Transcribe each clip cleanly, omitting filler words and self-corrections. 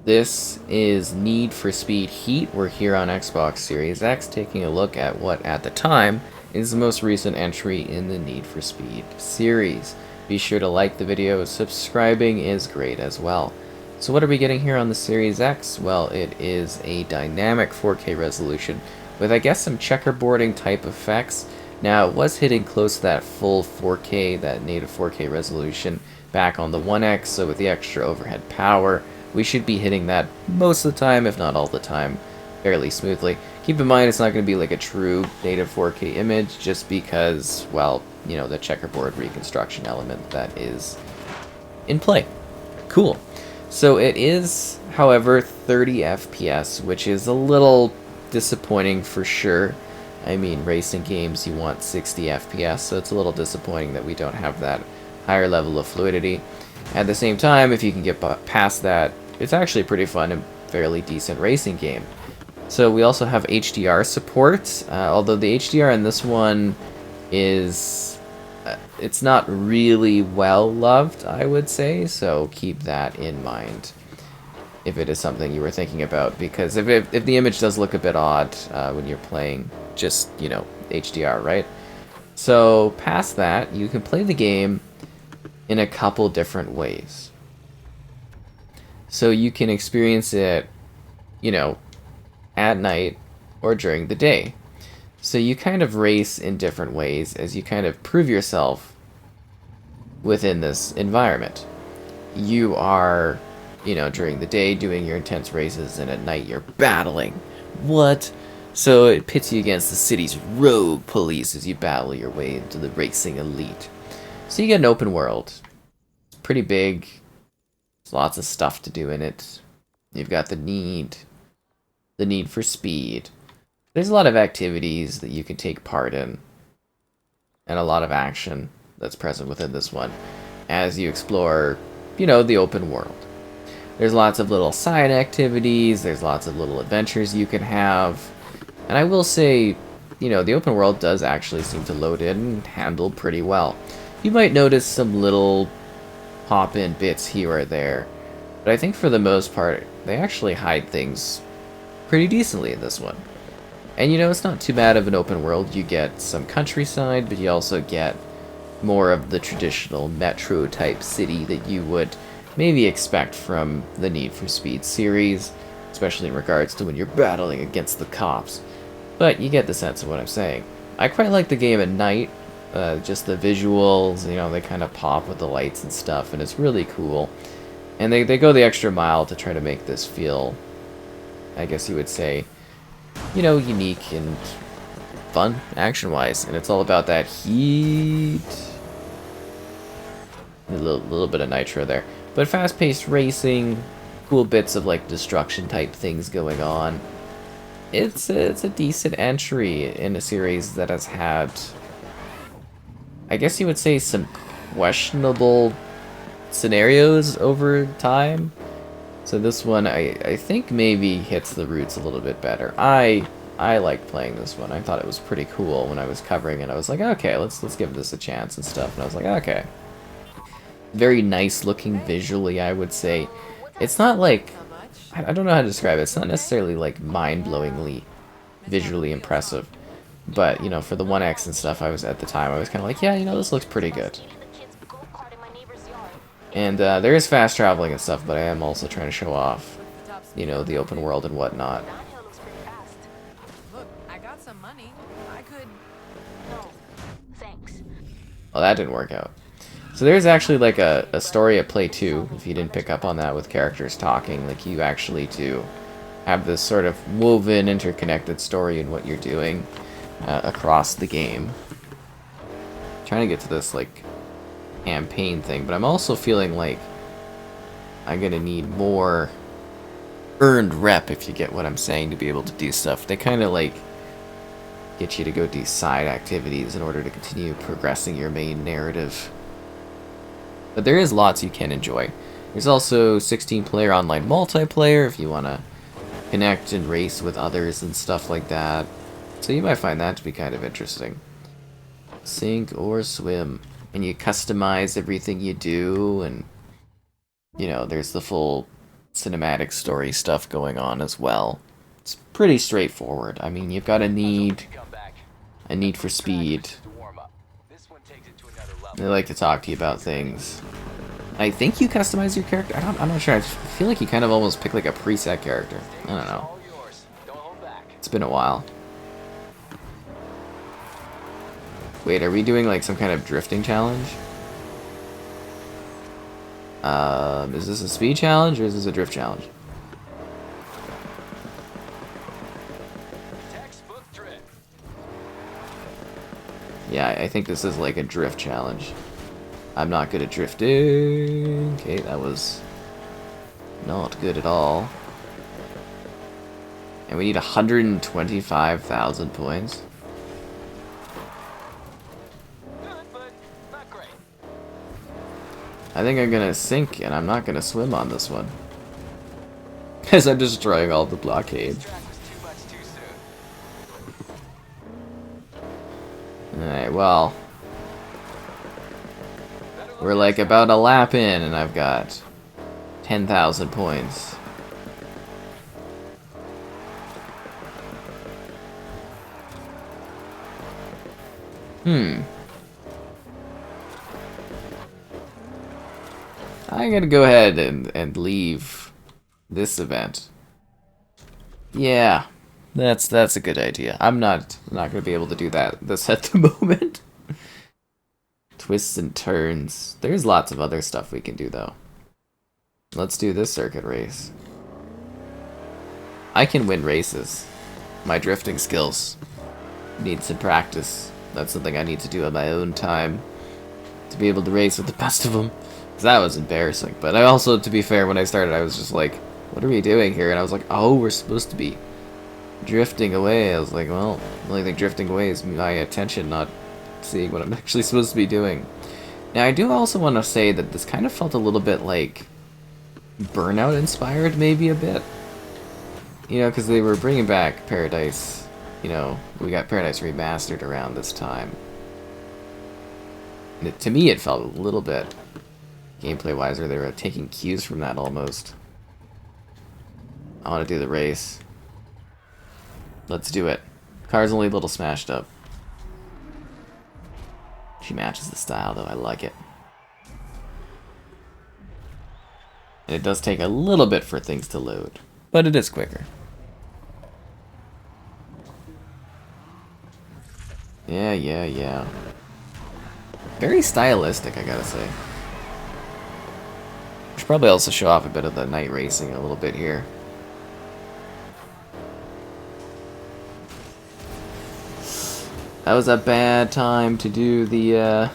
This is Need for Speed Heat. We're here on Xbox Series X taking a look at what, at the time, is the most recent entry in the Need for Speed series. Be sure to like the video, subscribing is great as well. So what are we getting here on the Series X? Well, it is a dynamic 4K resolution with, I guess, some checkerboarding type effects. Now, it was hitting close to that full 4K, that native 4K resolution back on the One X, so with the extra overhead power, we should be hitting that most of the time, if not all the time, fairly smoothly. Keep in mind, it's not going to be like a true native 4K image, just because, well, you know, the checkerboard reconstruction element that is in play. Cool. So it is, however, 30 FPS, which is a little disappointing for sure. I mean, racing games, you want 60 FPS, so it's a little disappointing that we don't have that higher level of fluidity. At the same time, if you can get past that, it's actually a pretty fun and fairly decent racing game. So we also have HDR support, although the HDR in this one is, it's not really well loved, I would say, so keep that in mind if it is something you were thinking about, because if the image does look a bit odd when you're playing just, you know, HDR, right? So past that, you can play the game in a couple different ways. So you can experience it, you know, at night or during the day. So you kind of race in different ways as you kind of prove yourself within this environment. You are, you know, during the day doing your intense races, and at night you're battling. What? So it pits you against the city's rogue police as you battle your way into the racing elite. So you get an open world. It's pretty big. There's lots of stuff to do in it. You've got the need for speed. There's a lot of activities that you can take part in, and a lot of action that's present within this one as you explore, you know, the open world. There's lots of little side activities, there's lots of little adventures you can have, and I will say, you know, the open world does actually seem to load in and handle pretty well. You might notice some little pop-in bits here or there, but I think for the most part, they actually hide things pretty decently in this one. And you know, it's not too bad of an open world. You get some countryside, but you also get more of the traditional metro-type city that you would maybe expect from the Need for Speed series, especially in regards to when you're battling against the cops. But you get the sense of what I'm saying. I quite like the game at night. Just the visuals, you know, they kind of pop with the lights and stuff, and it's really cool. And they go the extra mile to try to make this feel, I guess you would say, you know, unique and fun, action-wise. And it's all about that heat. A little bit of nitro there. But fast-paced racing, cool bits of, like, destruction-type things going on. It's a decent entry in a series that has had, I guess you would say, some questionable scenarios over time. So this one, I think maybe hits the roots a little bit better. I liked playing this one. I thought it was pretty cool when I was covering it. I was like, okay, let's give this a chance and stuff. And I was like, okay. Very nice looking visually, I would say. It's not like, I don't know how to describe it. It's not necessarily like mind-blowingly visually impressive. But, you know, for the One X and stuff, I was at the time, I was kind of like, yeah, you know, this looks pretty good. And there is fast traveling and stuff, but I am also trying to show off, you know, the open world and whatnot. Look, I got some money. I could. No, thanks. Well, that didn't work out. So there's actually like a story at play too, if you didn't pick up on that, with characters talking. Like, you actually do have this sort of woven, interconnected story in what you're doing across the game. Trying to get to this, like, campaign thing, but I'm also feeling like I'm gonna need more earned rep, if you get what I'm saying, to be able to do stuff. They kind of like get you to go do side activities in order to continue progressing your main narrative. But there is lots you can enjoy. There's also 16-player online multiplayer if you want to connect and race with others and stuff like that. So you might find that to be kind of interesting. Sink or swim. And you customize everything you do, and, you know, there's the full cinematic story stuff going on as well. It's pretty straightforward. I mean, you've got a need for speed. They like to talk to you about things. I think you customize your character. I'm not sure. I feel like you kind of almost pick like a preset character. I don't know. It's been a while. Wait, are we doing like some kind of drifting challenge? Is this a speed challenge or is this a drift challenge? Yeah, I think this is like a drift challenge. I'm not good at drifting. Okay, that was not good at all. And we need 125,000 points. I think I'm gonna sink and I'm not gonna swim on this one. Because I'm destroying all the blockades. Alright, well. We're like about a lap in and I've got 10,000 points. I'm gonna go ahead and leave this event. Yeah, that's a good idea. I'm not gonna be able to do this at the moment. Twists and turns. There's lots of other stuff we can do though. Let's do this circuit race. I can win races. My drifting skills need some practice. That's something I need to do on my own time to be able to race with the best of them. That was embarrassing. But I also, to be fair, when I started, I was just like, what are we doing here? And I was like, oh, we're supposed to be drifting away. I was like, well, the only thing drifting away is my attention, not seeing what I'm actually supposed to be doing. Now, I do also want to say that this kind of felt a little bit like Burnout inspired, maybe a bit. You know, because they were bringing back Paradise. You know, we got Paradise Remastered around this time. And to me, it felt a little bit gameplay-wise, or they were taking cues from that almost. I want to do the race. Let's do it. Car's only a little smashed up. She matches the style, though. I like it. And it does take a little bit for things to load, but it is quicker. Yeah. Very stylistic, I gotta say. Should probably also show off a bit of the night racing a little bit here. That was a bad time to do the,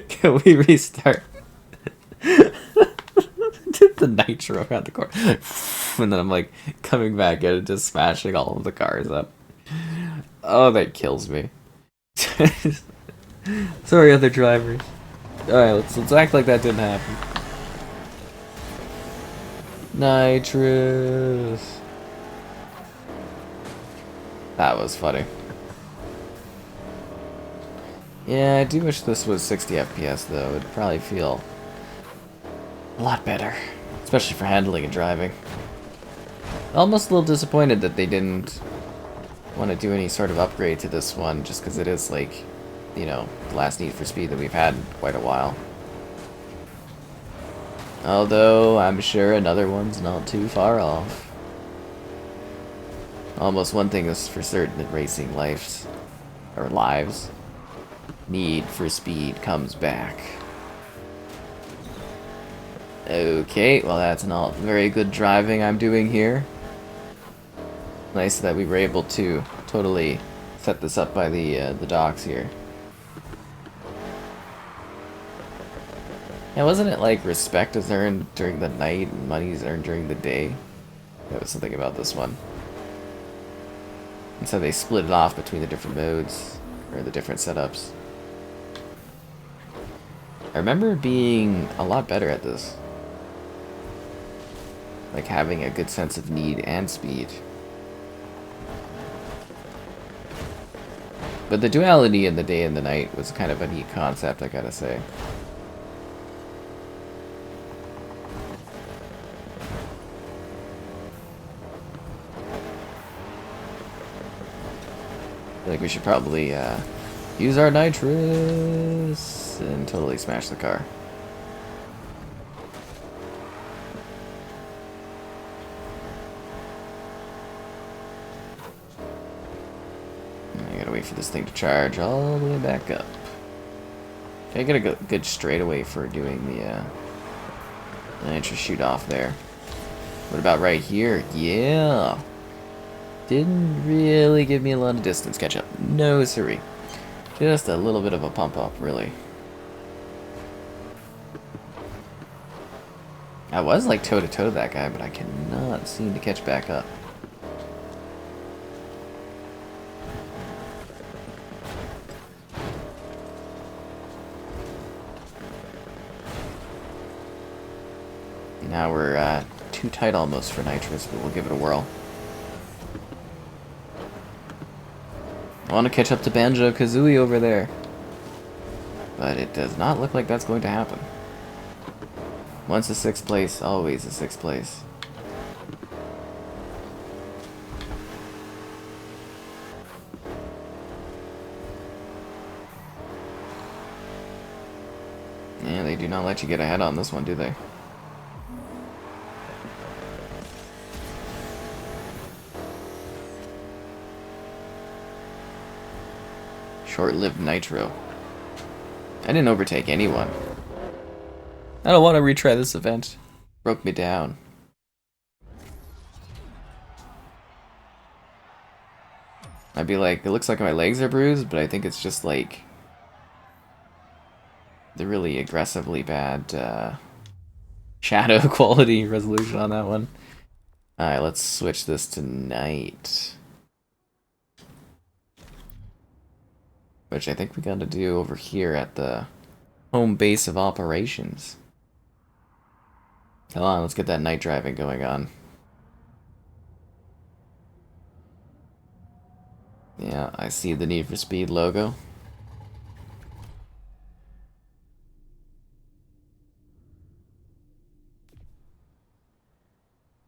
Can we restart? Did the nitro around the corner. And then I'm like coming back and just smashing all of the cars up. Oh, that kills me. Sorry, other drivers. Alright, let's act like that didn't happen. Nitrous. That was funny. Yeah, I do wish this was 60 FPS though. It'd probably feel a lot better. Especially for handling and driving. Almost a little disappointed that they didn't want to do any sort of upgrade to this one, just because it is like, you know, the last Need for Speed that we've had in quite a while. Although, I'm sure another one's not too far off. Almost one thing is for certain in racing lives, Need for Speed comes back. Okay, well that's not very good driving I'm doing here. Nice that we were able to totally set this up by the docks here. Yeah, wasn't it like respect is earned during the night and money is earned during the day? That was something about this one. And so they split it off between the different modes, or the different setups. I remember being a lot better at this. Like having a good sense of need and speed. But the duality in the day and the night was kind of a neat concept, I gotta say. feel like we should probably use our nitrous and totally smash the car. I gotta wait for this thing to charge all the way back up. Okay, I get a good straightaway for doing the nitrous shoot off there. What about right here? Yeah! Didn't really give me a lot of distance catch up. No siree. Just a little bit of a pump up, really. I was like toe to toe that guy, but I cannot seem to catch back up. Now we're too tight almost for nitrous, but we'll give it a whirl. I want to catch up to Banjo-Kazooie over there. But it does not look like that's going to happen. Once a 6th place, always a 6th place. Yeah, they do not let you get ahead on this one, do they? Short-lived nitro. I didn't overtake anyone. I don't want to retry this event. Broke me down. I'd be like, it looks like my legs are bruised, but I think it's just like the really aggressively bad shadow quality resolution on that one. Alright, let's switch this to night. Which I think we gotta do over here at the home base of operations. Come on, let's get that night driving going on. Yeah, I see the Need for Speed logo.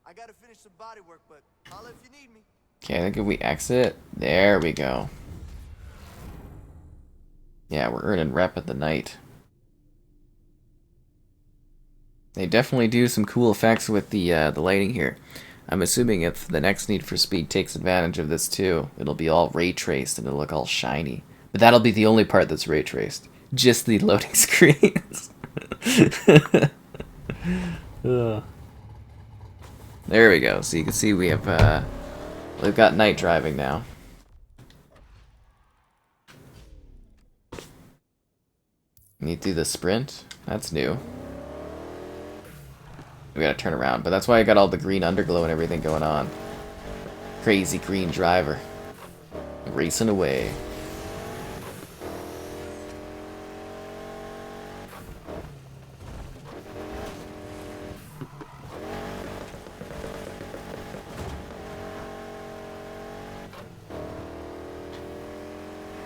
I gotta finish some body work, but holla if you need me. Okay, I think if we exit, there we go. Yeah, we're earning rep at the night. They definitely do some cool effects with the lighting here. I'm assuming if the next Need for Speed takes advantage of this too, it'll be all ray traced and it'll look all shiny. But that'll be the only part that's ray traced. Just the loading screens. There we go. So you can see we have we've got night driving now. Need to do the sprint. That's new. We gotta turn around, but that's why I got all the green underglow and everything going on. Crazy green driver. Racing away.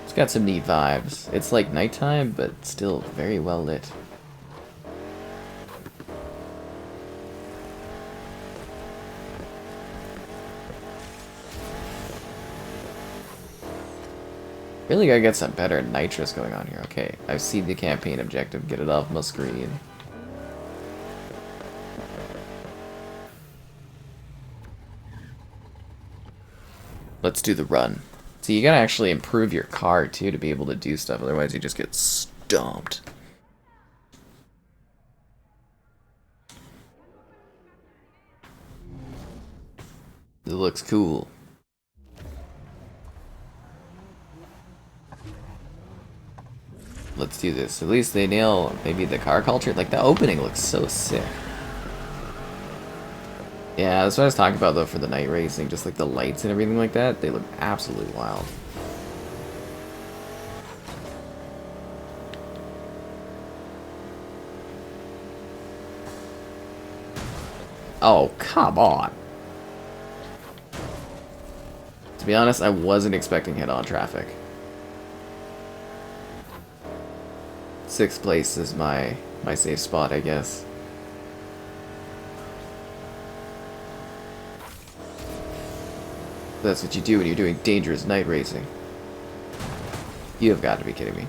It's got some neat vibes. It's like nighttime, but still very well lit. Really gotta get some better nitrous going on here. Okay, I've seen the campaign objective. Get it off my screen. Let's do the run. So you gotta actually improve your car too to be able to do stuff. Otherwise you just get stomped. It looks cool. Let's do this. At least they nail maybe the car culture. Like, the opening looks so sick. Yeah, that's what I was talking about, though, for the night racing. Just, like, the lights and everything like that. They look absolutely wild. Oh, come on. To be honest, I wasn't expecting head-on traffic. 6th place is my safe spot, I guess. That's what you do when you're doing dangerous night racing. You have got to be kidding me.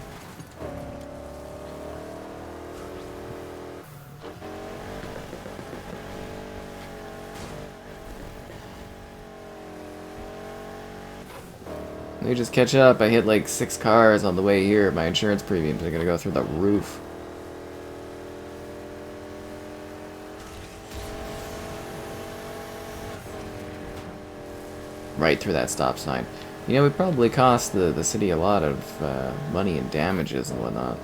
Let me just catch up. I hit like 6 cars on the way here. My insurance premiums are gonna go through the roof. Right through that stop sign. You know, it probably cost the city a lot of money and damages and whatnot.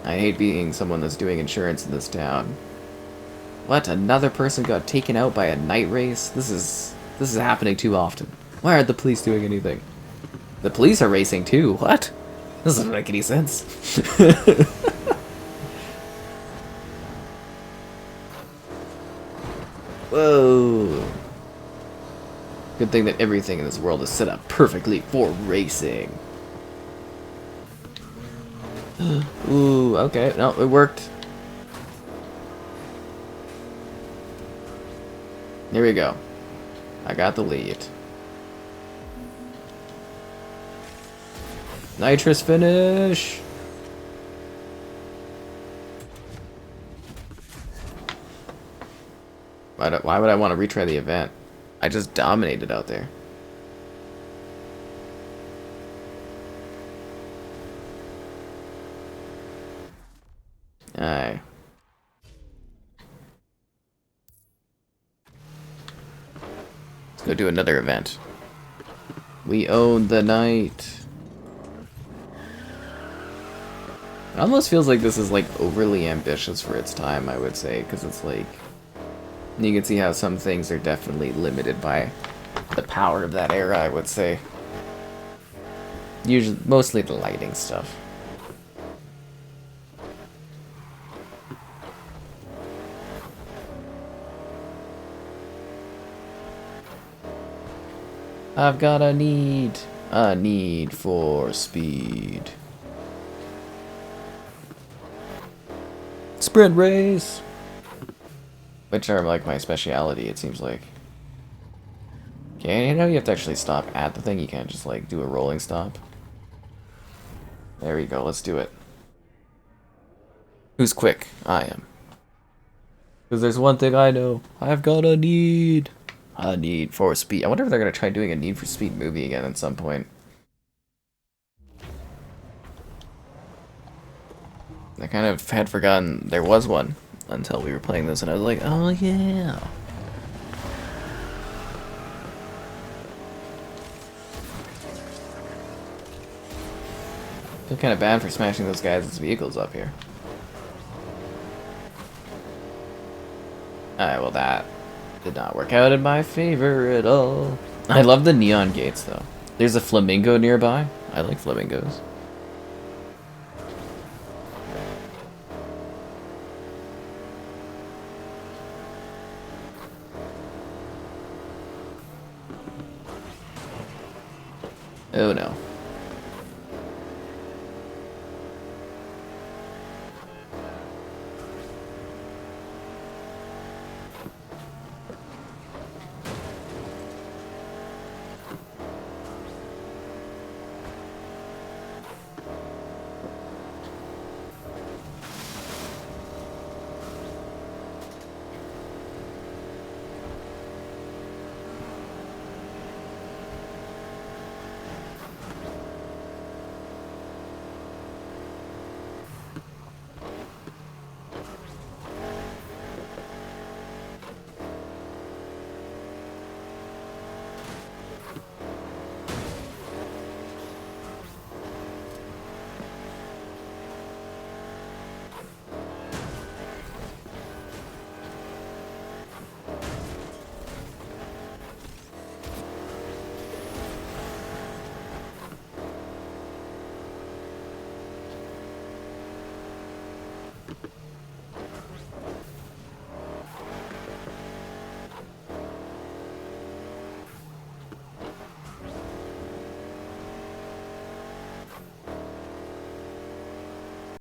I hate being someone that's doing insurance in this town. What? Another person got taken out by a night race? This is happening too often. Why aren't the police doing anything? The police are racing too. What? This doesn't make any sense. Whoa. Good thing that everything in this world is set up perfectly for racing. Ooh, okay. No, it worked. Here we go. I got the lead. Nitrous finish! Why would I want to retry the event? I just dominated out there. Aye. Let's go do another event. We own the night. It almost feels like this is like overly ambitious for its time, I would say, because it's like you can see how some things are definitely limited by the power of that era, I would say. Usually, mostly the lighting stuff. I've got a need for speed. Sprint race! Which are like my speciality, it seems like. Okay, you know you have to actually stop at the thing, you can't just like do a rolling stop. There we go, let's do it. Who's quick? I am. Because there's one thing I know. I've got a need for speed. I wonder if they're going to try doing a Need for Speed movie again at some point. I kind of had forgotten there was one until we were playing this, and I was like, oh yeah. I feel kind of bad for smashing those guys' vehicles up here. Alright, well that did not work out in my favor at all. I love the neon gates though. There's a flamingo nearby. I like flamingos. Oh no.